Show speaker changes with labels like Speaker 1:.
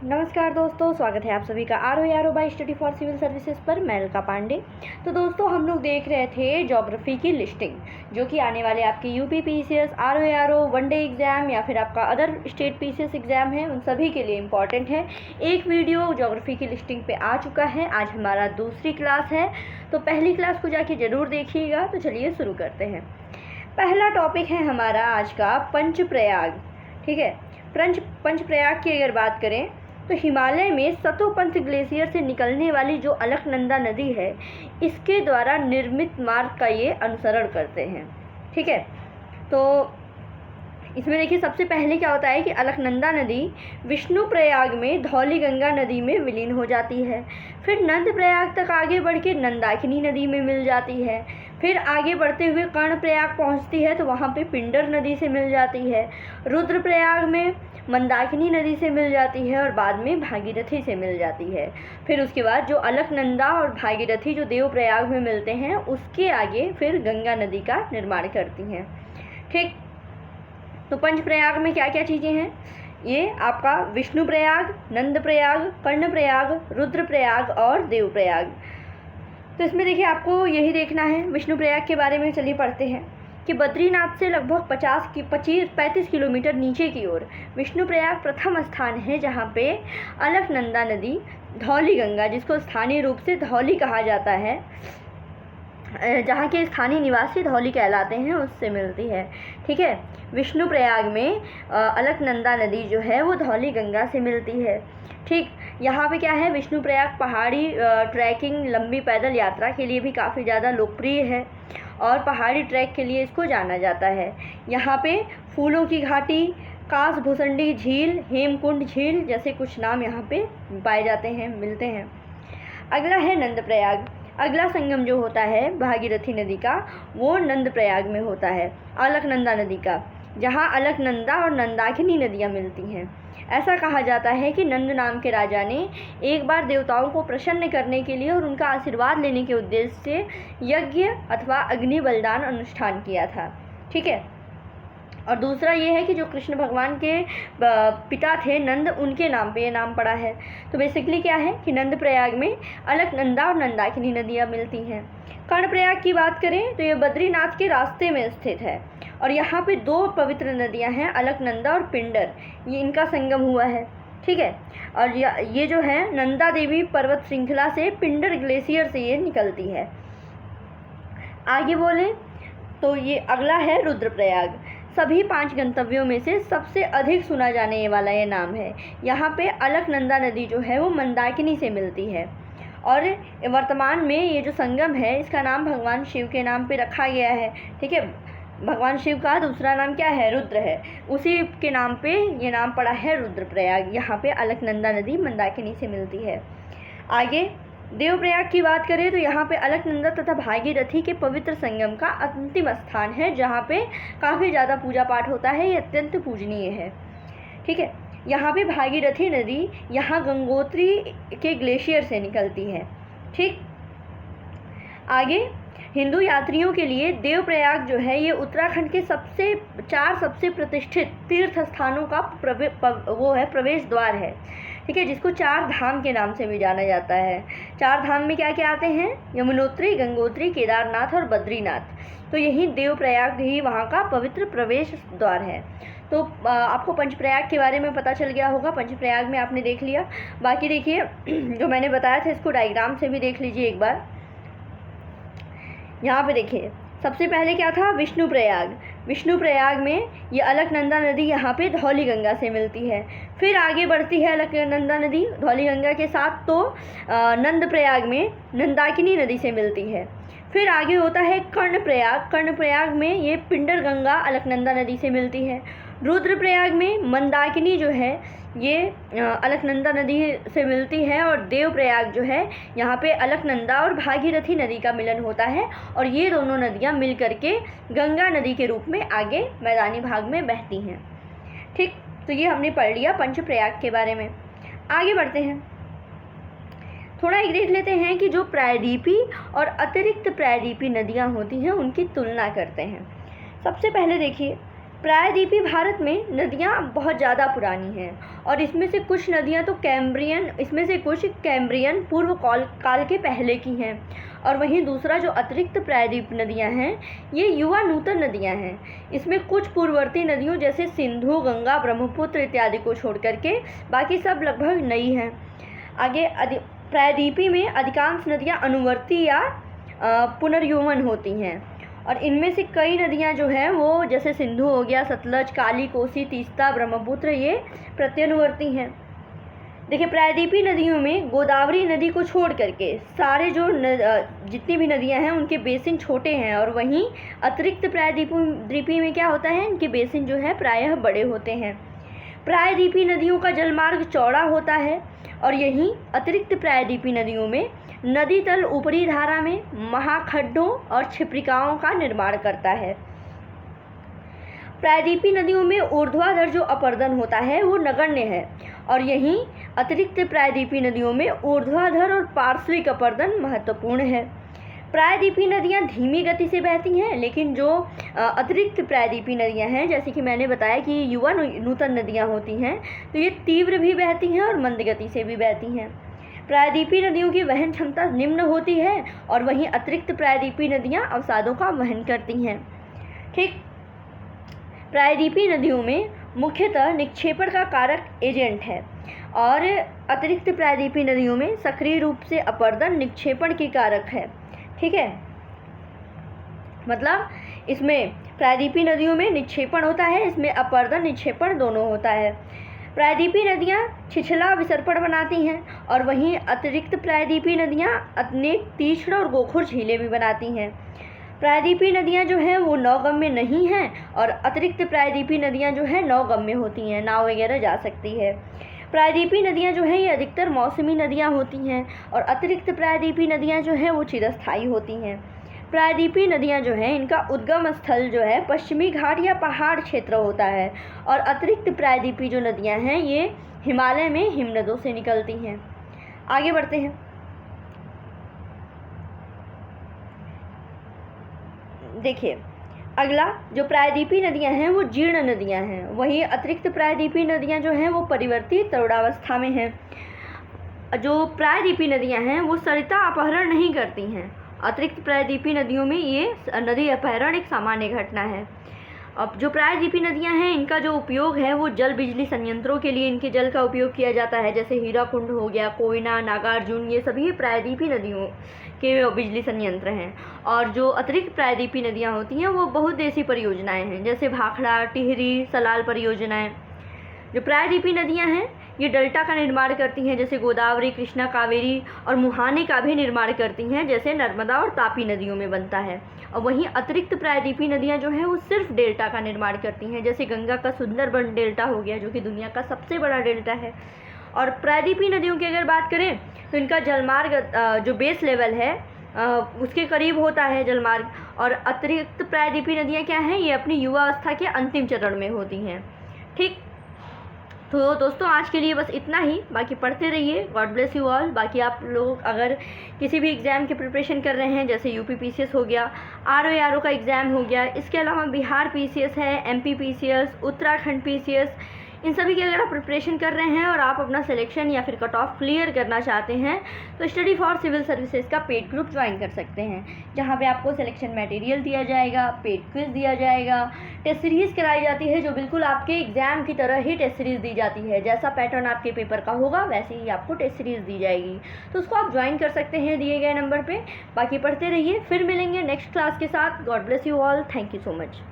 Speaker 1: नमस्कार दोस्तों, स्वागत है आप सभी का आर बाई स्टडी फॉर सिविल सर्विसेज पर। मैं अलका पांडे। तो दोस्तों, हम लोग देख रहे थे ज्योग्राफी की लिस्टिंग, जो कि आने वाले आपके UP PCS, or one day exam या फिर आपका अदर स्टेट पीसीएस एग्ज़ाम है, उन सभी के लिए इम्पॉर्टेंट है। एक वीडियो ज्योग्राफी की लिस्टिंग पे आ चुका है। आज हमारा दूसरी क्लास है, तो पहली क्लास को जाके ज़रूर देखिएगा। तो चलिए शुरू करते हैं। पहला टॉपिक है हमारा आज का पंचप्रयाग। ठीक है, पंचप्रयाग की अगर बात करें तो हिमालय में सतोपंथ ग्लेशियर से निकलने वाली जो अलकनंदा नदी है, इसके द्वारा निर्मित मार्ग का ये अनुसरण करते हैं। ठीक है, तो इसमें देखिए सबसे पहले क्या होता है कि अलकनंदा नदी विष्णुप्रयाग में धौलीगंगा नदी में विलीन हो जाती है। फिर नंदप्रयाग तक आगे बढ़ के नंदाकिनी नदी में मिल जाती है। फिर आगे बढ़ते हुए कर्णप्रयाग पहुंचती है तो वहाँ पे पिंडर नदी से मिल जाती है। रुद्रप्रयाग में मंदाकिनी नदी से मिल जाती है और बाद में भागीरथी से मिल जाती है। फिर उसके बाद जो अलकनंदा और भागीरथी जो देवप्रयाग में मिलते हैं, उसके आगे फिर गंगा नदी का निर्माण करती हैं। ठीक, तो पंचप्रयाग में क्या क्या चीज़ें हैं? ये आपका विष्णुप्रयाग, नंदप्रयाग, कर्णप्रयाग, रुद्रप्रयाग और देवप्रयाग। तो इसमें देखिए आपको यही देखना है। विष्णुप्रयाग के बारे में चलिए पढ़ते हैं कि बद्रीनाथ से लगभग 35 किलोमीटर नीचे की ओर विष्णुप्रयाग प्रथम स्थान है, जहाँ पे अलकनंदा नदी धौलीगंगा, जिसको स्थानीय रूप से धौली कहा जाता है, जहाँ के स्थानीय निवासी धौली कहलाते हैं, उससे मिलती है। ठीक है, विष्णुप्रयाग में अलकनंदा नदी जो है वो धौलीगंगा से मिलती है। ठीक, यहाँ पे क्या है, विष्णुप्रयाग पहाड़ी ट्रैकिंग, लंबी पैदल यात्रा के लिए भी काफ़ी ज़्यादा लोकप्रिय है और पहाड़ी ट्रैक के लिए इसको जाना जाता है। यहाँ पे फूलों की घाटी, कासभुसंडी झील, हेमकुंड झील जैसे कुछ नाम यहाँ पे पाए जाते हैं, मिलते हैं। अगला है नंदप्रयाग। अगला संगम जो होता है भागीरथी नदी का, वो नंदप्रयाग में होता है, अलकनंदा नदी का, जहाँ अलकनंदा और नंदाकिनी नदियाँ मिलती हैं। ऐसा कहा जाता है कि नंद नाम के राजा ने एक बार देवताओं को प्रसन्न करने के लिए और उनका आशीर्वाद लेने के उद्देश्य से यज्ञ अथवा अग्नि बलिदान अनुष्ठान किया था। ठीक है, और दूसरा ये है कि जो कृष्ण भगवान के पिता थे नंद, उनके नाम पे ये नाम पड़ा है। तो बेसिकली क्या है कि नंदप्रयाग में अलकनंदा और नंदाकिनी नदियाँ मिलती हैं। कर्णप्रयाग की बात करें तो ये बद्रीनाथ के रास्ते में स्थित है और यहाँ पे दो पवित्र नदियाँ हैं, अलकनंदा और पिंडर, ये इनका संगम हुआ है। ठीक है, और ये जो है नंदा देवी पर्वत श्रृंखला से पिंडर ग्लेशियर से ये निकलती है। आगे बोलें तो ये अगला है रुद्रप्रयाग। सभी 5 गंतव्यों में से सबसे अधिक सुना जाने वाला ये नाम है। यहाँ पे अलकनंदा नदी जो है वो मंदाकिनी से मिलती है और वर्तमान में ये जो संगम है, इसका नाम भगवान शिव के नाम पे रखा गया है। ठीक है, भगवान शिव का दूसरा नाम क्या है? रुद्र है, उसी के नाम पे ये नाम पड़ा है रुद्रप्रयाग। यहाँ पे अलकनंदा नदी मंदाकिनी से मिलती है। आगे देवप्रयाग की बात करें तो यहाँ पे अलकनंदा तथा भागीरथी के पवित्र संगम का अंतिम स्थान है, जहाँ पे काफ़ी ज़्यादा पूजा पाठ होता है, ये अत्यंत पूजनीय है। ठीक है, यहाँ पे भागीरथी नदी यहाँ गंगोत्री के ग्लेशियर से निकलती है। ठीक, आगे हिंदू यात्रियों के लिए देवप्रयाग जो है ये उत्तराखंड के 4 सबसे प्रतिष्ठित तीर्थ स्थानों का प्रवेश द्वार है। ठीक है, जिसको 4 धाम के नाम से भी जाना जाता है। 4 धाम में क्या क्या आते हैं? यमुनोत्री, गंगोत्री, केदारनाथ और बद्रीनाथ। तो यही देवप्रयाग ही वहाँ का पवित्र प्रवेश द्वार है। तो आपको पंचप्रयाग के बारे में पता चल गया होगा। पंचप्रयाग में आपने देख लिया। बाकी देखिए जो मैंने बताया था, इसको डायग्राम से भी देख लीजिए एक बार। यहाँ पे देखिए सबसे पहले क्या था? विष्णुप्रयाग। विष्णुप्रयाग में ये अलकनंदा नदी यहाँ पे धौलीगंगा से मिलती है। फिर आगे बढ़ती है अलकनंदा नदी धौलीगंगा के साथ, तो नंदप्रयाग में नंदाकिनी नदी से मिलती है। फिर आगे होता है कर्णप्रयाग। कर्णप्रयाग में ये पिंडर गंगा अलकनंदा नदी से मिलती है। रुद्रप्रयाग में मंदाकिनी जो है ये अलकनंदा नदी से मिलती है और देवप्रयाग जो है यहाँ पे अलकनंदा और भागीरथी नदी का मिलन होता है और ये दोनों नदियाँ मिल करके गंगा नदी के रूप में आगे मैदानी भाग में बहती हैं। ठीक, तो ये हमने पढ़ लिया पंचप्रयाग के बारे में। आगे बढ़ते हैं, थोड़ा एक देख लेते हैं कि जो प्रायद्वीपी और अतिरिक्त प्रायद्वीपी नदियाँ होती हैं उनकी तुलना करते हैं। सबसे पहले देखिए प्रायद्वीपीय भारत में नदियाँ बहुत ज़्यादा पुरानी हैं और इसमें से कुछ नदियाँ तो कैम्ब्रियन पूर्व काल के पहले की हैं, और वहीं दूसरा जो अतिरिक्त प्रायद्वीप नदियाँ हैं ये युवा नूतन नदियाँ हैं। इसमें कुछ पूर्ववर्ती नदियों जैसे सिंधु, गंगा, ब्रह्मपुत्र इत्यादि को छोड़ करके बाकी सब लगभग नई हैं। आगे प्रायद्वीपीय में अधिकांश नदियाँ अनुवर्ती या पुनर्युवन होती हैं, और इनमें से कई नदियां जो हैं वो जैसे सिंधु हो गया, सतलज, काली, कोसी, तीस्ता, ब्रह्मपुत्र, ये प्रत्यनुवर्ती हैं। देखिए, प्रायद्वीपीय नदियों में गोदावरी नदी को छोड़ करके सारे जो जितनी भी नदियां हैं उनके बेसिन छोटे हैं, और वहीं अतिरिक्त प्रायद्वीपीय में क्या होता है, इनके बेसिन जो है प्रायः बड़े होते हैं। प्रायद्वीपीय नदियों का जलमार्ग चौड़ा होता है, और यहीं अतिरिक्त प्रायद्वीपीय नदियों में नदी तल ऊपरी धारा में महाखड्डों और क्षिप्रिकाओं का निर्माण करता है। प्रायद्वीपीय नदियों में ऊर्ध्वाधर जो अपरदन होता है वो नगण्य है, और यहीं अतिरिक्त प्रायद्वीपीय नदियों में ऊर्ध्वाधर और पार्श्विक अपरदन महत्वपूर्ण है। प्रायद्वीपीय नदियाँ धीमी गति से बहती हैं, लेकिन जो अतिरिक्त प्रायद्वीपीय नदियाँ हैं, जैसे कि मैंने बताया कि युवा नूतन नदियाँ होती हैं, तो ये तीव्र भी बहती हैं और मंद गति से भी बहती हैं। प्रायद्वीपीय नदियों की वहन क्षमता निम्न होती है, और वहीं अतिरिक्त प्रायद्वीपीय नदियाँ अवसादों का वहन करती हैं। ठीक, प्रायद्वीपीय नदियों में मुख्यतः निक्षेपण का कारक एजेंट है, और अतिरिक्त प्रायद्वीपीय नदियों में सक्रिय रूप से अपरदन निक्षेपण के कारक है। ठीक है, मतलब इसमें प्रायद्वीपीय नदियों में निक्षेपण होता है, इसमें अपरदन निक्षेपण दोनों होता है। प्रायद्वीपीय नदियाँ छिछला विसर्पण बनाती हैं, और वहीं अतिरिक्त प्रायद्वीपीय नदियाँ अनेक तीक्ष्ण और गोखुर झीलें भी बनाती हैं। प्रायद्वीपीय नदियाँ जो हैं वो नौगम्य नहीं हैं, और अतिरिक्त प्रायद्वीपीय नदियाँ जो हैं नौगम्य होती हैं, नाव वगैरह जा सकती है। प्रायद्वीपीय नदियाँ जो हैं ये अधिकतर मौसमी नदियाँ होती हैं, और अतिरिक्त प्रायद्वीपीय नदियाँ जो हैं वो चिरस्थायी होती हैं। प्रायद्वीपीय नदियाँ जो हैं इनका उद्गम स्थल जो है पश्चिमी घाट या पहाड़ क्षेत्र होता है, और अतिरिक्त प्रायद्वीपीय जो नदियाँ हैं ये हिमालय में हिमनदों से निकलती हैं। आगे बढ़ते हैं। देखिए, अगला जो प्रायद्वीपीय नदियाँ हैं वो जीर्ण नदियाँ हैं, वहीं अतिरिक्त प्रायद्वीपीय नदियाँ जो हैं वो परिवर्तित तरुणावस्था में हैं। जो प्रायद्वीपीय नदियाँ हैं वो सरिता अपहरण नहीं करती हैं। अतिरिक्त प्रायद्वीपीय नदियों में ये नदी अपहरण एक सामान्य घटना है। अब जो प्रायद्वीपीय नदियां हैं इनका जो उपयोग है वो जल बिजली संयंत्रों के लिए इनके जल का उपयोग किया जाता है, जैसे हीराकुंड हो गया, कोयना, नागार्जुन, ये सभी प्रायद्वीपीय नदियों के बिजली संयंत्र हैं। और जो अतिरिक्त प्रायद्वीपीय नदियाँ होती हैं वो बहुउद्देशीय परियोजनाएँ हैं, जैसे भाखड़ा, टिहरी, सलाल परियोजनाएँ। जो प्रायद्वीपीय नदियाँ हैं ये डेल्टा का निर्माण करती हैं, जैसे गोदावरी, कृष्णा, कावेरी, और मुहाने का भी निर्माण करती हैं, जैसे नर्मदा और तापी नदियों में बनता है। और वहीं अतिरिक्त प्रायद्वीपीय नदियाँ जो हैं वो सिर्फ डेल्टा का निर्माण करती हैं, जैसे गंगा का सुंदरबन डेल्टा हो गया जो कि दुनिया का सबसे बड़ा डेल्टा है। और प्रायद्वीपीय नदियों की अगर बात करें तो इनका जलमार्ग जो बेस लेवल है उसके करीब होता है जलमार्ग, और अतिरिक्त प्रायद्वीपीय नदियाँ क्या हैं, ये अपनी युवावस्था के अंतिम चरण में होती हैं। ठीक, तो दोस्तों आज के लिए बस इतना ही, बाकी पढ़ते रहिए। God bless you all. बाकी आप लोग अगर किसी भी एग्ज़ाम की प्रिपरेशन कर रहे हैं, जैसे यूपी पीसीएस हो गया, आरओ का एग्ज़ाम हो गया, इसके अलावा बिहार पीसीएस है, एमपी पीसीएस, उत्तराखंड पीसीएस, इन सभी की अगर आप प्रिपरेशन कर रहे हैं और आप अपना सिलेक्शन या फिर कट ऑफ क्लियर करना चाहते हैं तो स्टडी फॉर सिविल सर्विसेज का पेड ग्रुप ज्वाइन कर सकते हैं, जहां पे आपको सिलेक्शन मटेरियल दिया जाएगा, पेड क्विज दिया जाएगा, टेस्ट सीरीज़ कराई जाती है जो बिल्कुल आपके एग्ज़ाम की तरह ही टेस्ट सीरीज़ दी जाती है। जैसा पैटर्न आपके पेपर का होगा वैसे ही आपको टेस्ट सीरीज़ दी जाएगी, तो उसको आप ज्वाइन कर सकते हैं दिए गए नंबर पर। बाकी पढ़ते रहिए, फिर मिलेंगे नेक्स्ट क्लास के साथ। God bless you all. Thank you so much.